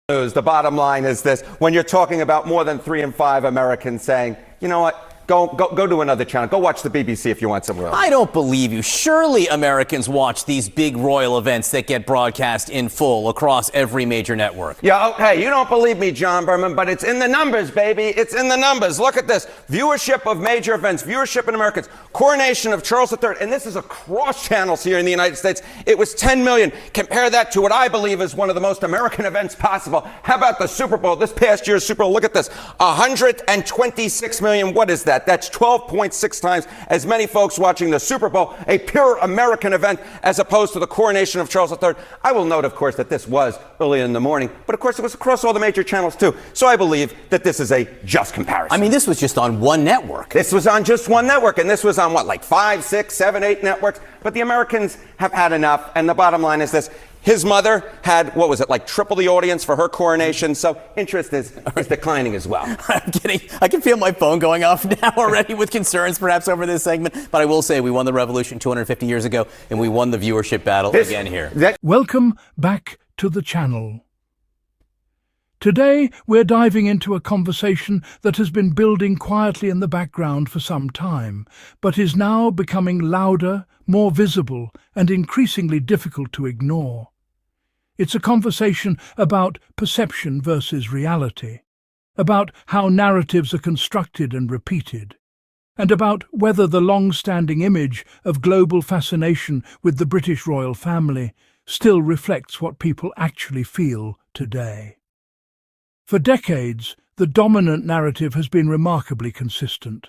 news. The bottom line is this: when you're talking about more than 3 in 5 Americans saying, you know what, go to another channel, go watch the BBC if you want some real. I don't believe you. Surely Americans watch these big royal events that get broadcast in full across every major network. Yeah, okay, you don't believe me, John Berman, but it's in the numbers, baby. It's in the numbers. Look at this. Viewership of major events, viewership in Americans. Coronation of Charles III, and this is across channels here in the United States. It was 10 million. Compare that to what I believe is one of the most American events possible. How about the Super Bowl? This past year's Super Bowl, look at this. 126 million. What is that? That's 12.6 times as many folks watching the Super Bowl, a pure American event, as opposed to the coronation of Charles III. I will note, of course, that this was early in the morning, but of course it was across all the major channels too. So I believe that this is a just comparison. I mean, this was just on one network. This was on just one network, and this was on what, like 5, 6, 7, 8 networks? But the Americans have had enough, and the bottom line is this. His mother had, what was it, like triple the audience for her coronation, so interest is declining as well. I'm kidding. I can feel my phone going off now already with concerns perhaps over this segment, but I will say we won the revolution 250 years ago, and we won the viewership battle again here. Welcome back to the channel. Today, we're diving into a conversation that has been building quietly in the background for some time, but is now becoming louder, more visible, and increasingly difficult to ignore. It's a conversation about perception versus reality, about how narratives are constructed and repeated, and about whether the long-standing image of global fascination with the British royal family still reflects what people actually feel today. For decades, the dominant narrative has been remarkably consistent.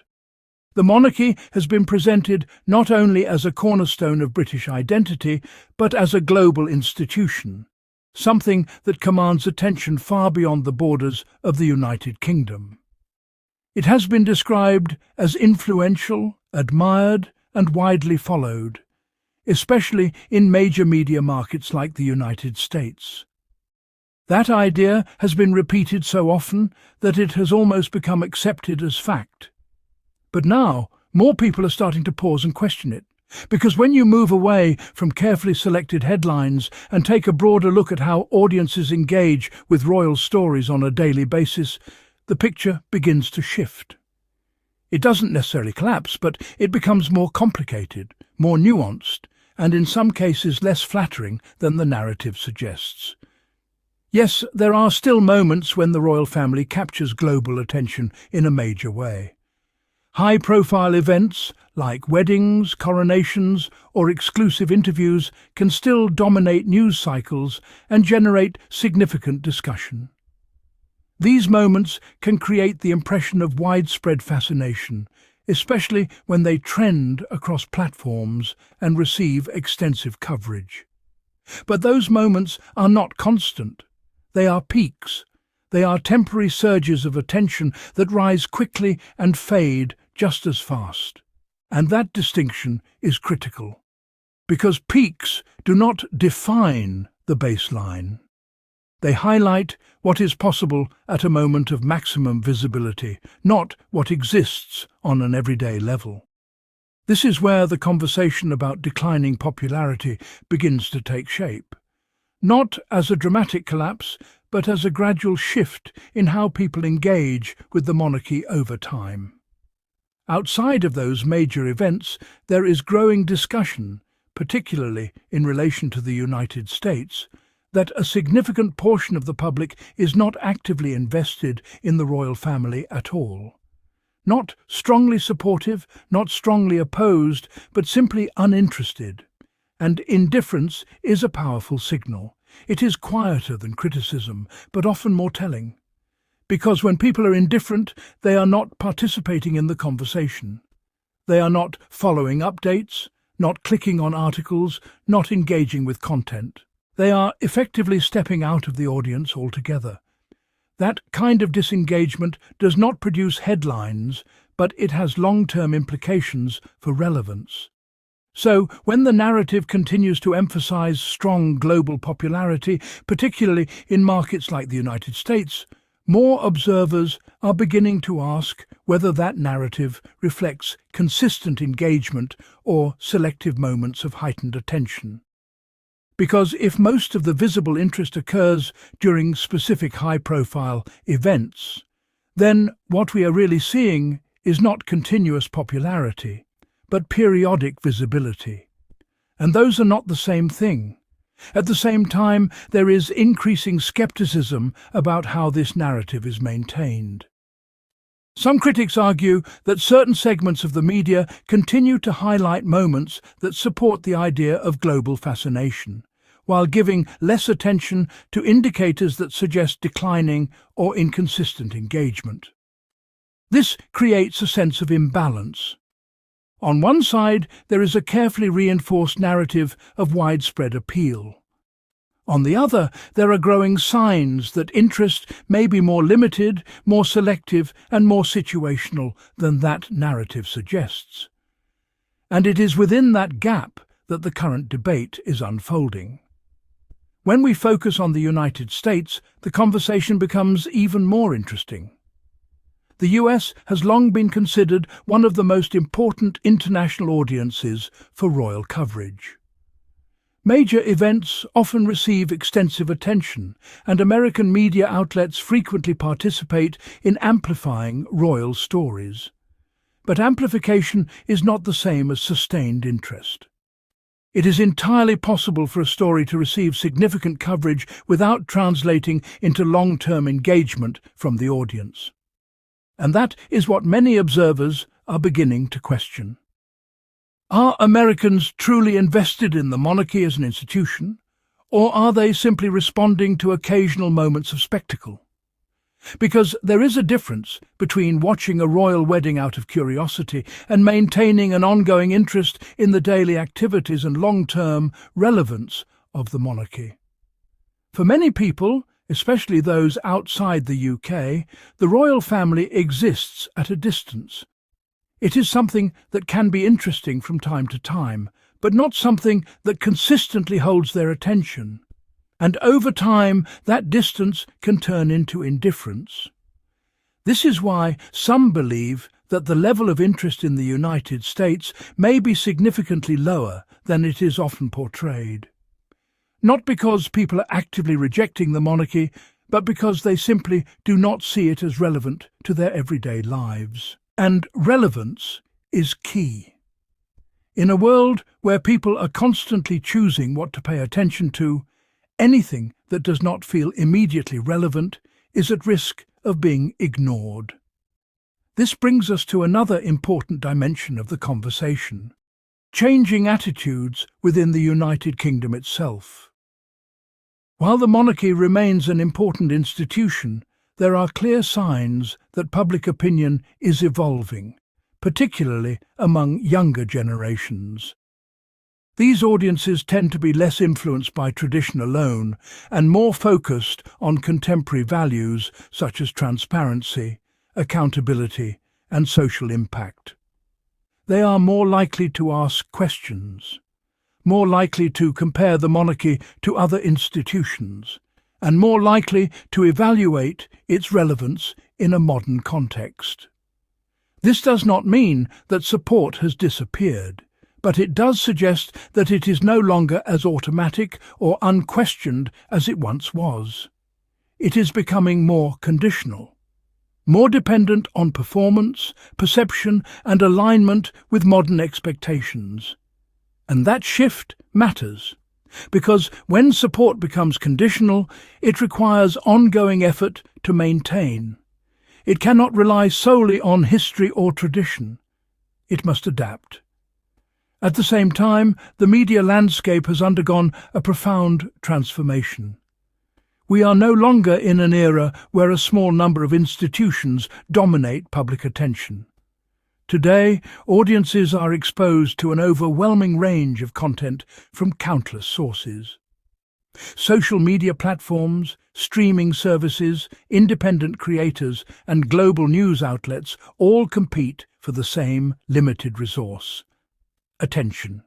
The monarchy has been presented not only as a cornerstone of British identity, but as a global institution, something that commands attention far beyond the borders of the United Kingdom. It has been described as influential, admired, and widely followed, especially in major media markets like the United States. That idea has been repeated so often that it has almost become accepted as fact. But now, more people are starting to pause and question it, because when you move away from carefully selected headlines and take a broader look at how audiences engage with royal stories on a daily basis, the picture begins to shift. It doesn't necessarily collapse, but it becomes more complicated, more nuanced, and in some cases less flattering than the narrative suggests. Yes, there are still moments when the royal family captures global attention in a major way. High-profile events like weddings, coronations, or exclusive interviews can still dominate news cycles and generate significant discussion. These moments can create the impression of widespread fascination, especially when they trend across platforms and receive extensive coverage. But those moments are not constant. They are peaks. They are temporary surges of attention that rise quickly and fade just as fast. And that distinction is critical, because peaks do not define the baseline. They highlight what is possible at a moment of maximum visibility, not what exists on an everyday level. This is where the conversation about declining popularity begins to take shape. Not as a dramatic collapse, but as a gradual shift in how people engage with the monarchy over time. Outside of those major events, there is growing discussion, particularly in relation to the United States, that a significant portion of the public is not actively invested in the royal family at all. Not strongly supportive, not strongly opposed, but simply uninterested. And indifference is a powerful signal. It is quieter than criticism, but often more telling. Because when people are indifferent, they are not participating in the conversation. They are not following updates, not clicking on articles, not engaging with content. They are effectively stepping out of the audience altogether. That kind of disengagement does not produce headlines, but it has long-term implications for relevance. So, when the narrative continues to emphasize strong global popularity, particularly in markets like the United States, more observers are beginning to ask whether that narrative reflects consistent engagement or selective moments of heightened attention. Because if most of the visible interest occurs during specific high-profile events, then what we are really seeing is not continuous popularity, but periodic visibility. And those are not the same thing. At the same time, there is increasing skepticism about how this narrative is maintained. Some critics argue that certain segments of the media continue to highlight moments that support the idea of global fascination, while giving less attention to indicators that suggest declining or inconsistent engagement. This creates a sense of imbalance. On one side, there is a carefully reinforced narrative of widespread appeal. On the other, there are growing signs that interest may be more limited, more selective, and more situational than that narrative suggests. And it is within that gap that the current debate is unfolding. When we focus on the United States, the conversation becomes even more interesting. The US has long been considered one of the most important international audiences for royal coverage. Major events often receive extensive attention, and American media outlets frequently participate in amplifying royal stories. But amplification is not the same as sustained interest. It is entirely possible for a story to receive significant coverage without translating into long-term engagement from the audience. And that is what many observers are beginning to question. Are Americans truly invested in the monarchy as an institution, or are they simply responding to occasional moments of spectacle? Because there is a difference between watching a royal wedding out of curiosity and maintaining an ongoing interest in the daily activities and long-term relevance of the monarchy. For many people, especially those outside the UK, the royal family exists at a distance. It is something that can be interesting from time to time, but not something that consistently holds their attention. And over time, that distance can turn into indifference. This is why some believe that the level of interest in the United States may be significantly lower than it is often portrayed. Not because people are actively rejecting the monarchy, but because they simply do not see it as relevant to their everyday lives. And relevance is key. In a world where people are constantly choosing what to pay attention to, anything that does not feel immediately relevant is at risk of being ignored. This brings us to another important dimension of the conversation: changing attitudes within the United Kingdom itself. While the monarchy remains an important institution, there are clear signs that public opinion is evolving, particularly among younger generations. These audiences tend to be less influenced by tradition alone and more focused on contemporary values such as transparency, accountability, and social impact. They are more likely to ask questions, more likely to compare the monarchy to other institutions, and more likely to evaluate its relevance in a modern context. This does not mean that support has disappeared, but it does suggest that it is no longer as automatic or unquestioned as it once was. It is becoming more conditional, more dependent on performance, perception, and alignment with modern expectations. And that shift matters, because when support becomes conditional, it requires ongoing effort to maintain. It cannot rely solely on history or tradition. It must adapt. At the same time, the media landscape has undergone a profound transformation. We are no longer in an era where a small number of institutions dominate public attention. Today, audiences are exposed to an overwhelming range of content from countless sources. Social media platforms, streaming services, independent creators, and global news outlets all compete for the same limited resource: attention.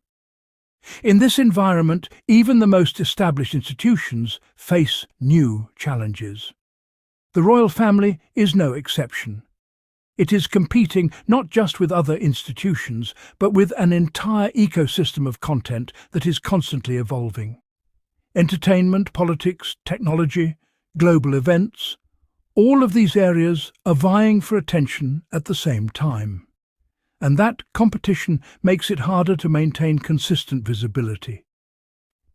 In this environment, even the most established institutions face new challenges. The royal family is no exception. It is competing not just with other institutions, but with an entire ecosystem of content that is constantly evolving. Entertainment, politics, technology, global events, all of these areas are vying for attention at the same time. And that competition makes it harder to maintain consistent visibility.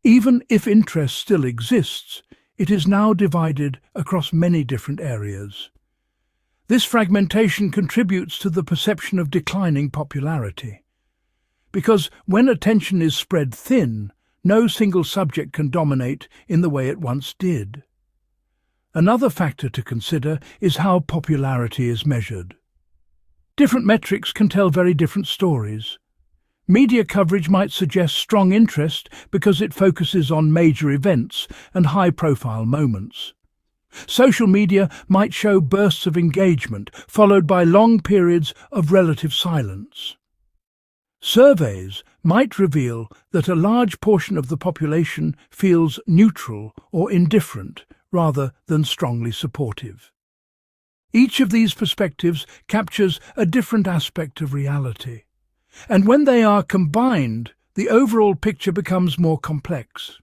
Even if interest still exists, it is now divided across many different areas. This fragmentation contributes to the perception of declining popularity. Because when attention is spread thin, no single subject can dominate in the way it once did. Another factor to consider is how popularity is measured. Different metrics can tell very different stories. Media coverage might suggest strong interest because it focuses on major events and high-profile moments. Social media might show bursts of engagement, followed by long periods of relative silence. Surveys might reveal that a large portion of the population feels neutral or indifferent rather than strongly supportive. Each of these perspectives captures a different aspect of reality, and when they are combined, the overall picture becomes more complex.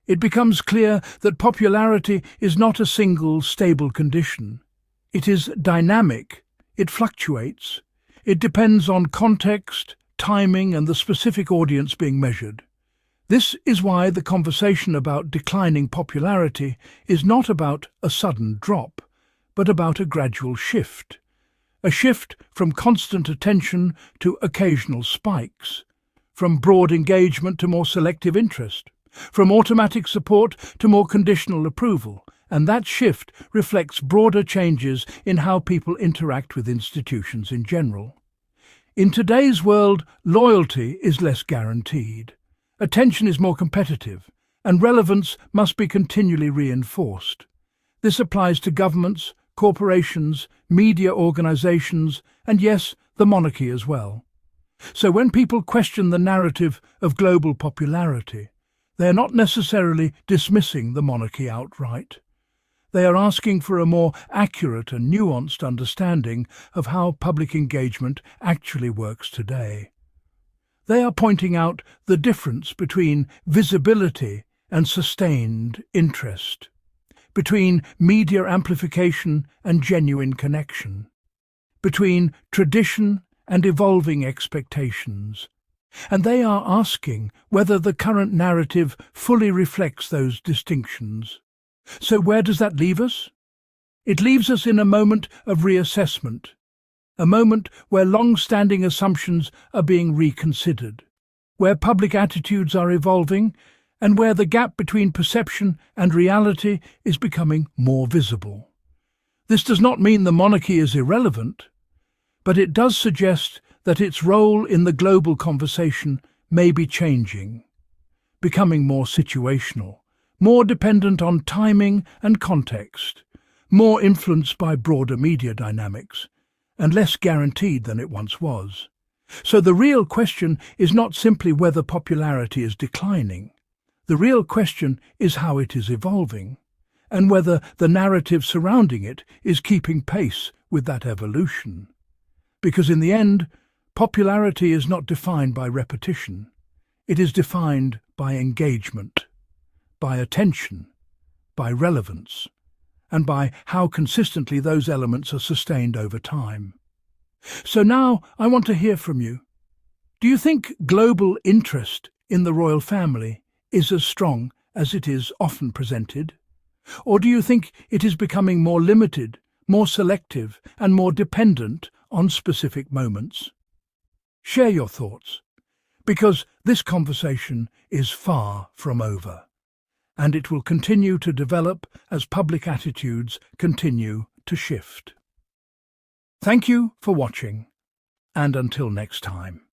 It becomes clear that popularity is not a single, stable condition. It is dynamic, it fluctuates, it depends on context, timing, and the specific audience being measured. This is why the conversation about declining popularity is not about a sudden drop, but about a gradual shift. A shift from constant attention to occasional spikes, from broad engagement to more selective interest, from automatic support to more conditional approval, and that shift reflects broader changes in how people interact with institutions in general. In today's world, loyalty is less guaranteed. Attention is more competitive, and relevance must be continually reinforced. This applies to governments, corporations, media organizations, and yes, the monarchy as well. So when people question the narrative of global popularity, they are not necessarily dismissing the monarchy outright. They are asking for a more accurate and nuanced understanding of how public engagement actually works today. They are pointing out the difference between visibility and sustained interest, between media amplification and genuine connection, between tradition and evolving expectations. And they are asking whether the current narrative fully reflects those distinctions. So where does that leave us? It leaves us in a moment of reassessment, a moment where long-standing assumptions are being reconsidered, where public attitudes are evolving, and where the gap between perception and reality is becoming more visible. This does not mean the monarchy is irrelevant, but it does suggest that its role in the global conversation may be changing, becoming more situational, more dependent on timing and context, more influenced by broader media dynamics, and less guaranteed than it once was. So the real question is not simply whether popularity is declining. The real question is how it is evolving, and whether the narrative surrounding it is keeping pace with that evolution. Because in the end, popularity is not defined by repetition. It is defined by engagement, by attention, by relevance, and by how consistently those elements are sustained over time. So now I want to hear from you. Do you think global interest in the royal family is as strong as it is often presented? Or do you think it is becoming more limited, more selective, and more dependent on specific moments? Share your thoughts, because this conversation is far from over, and it will continue to develop as public attitudes continue to shift. Thank you for watching, and until next time.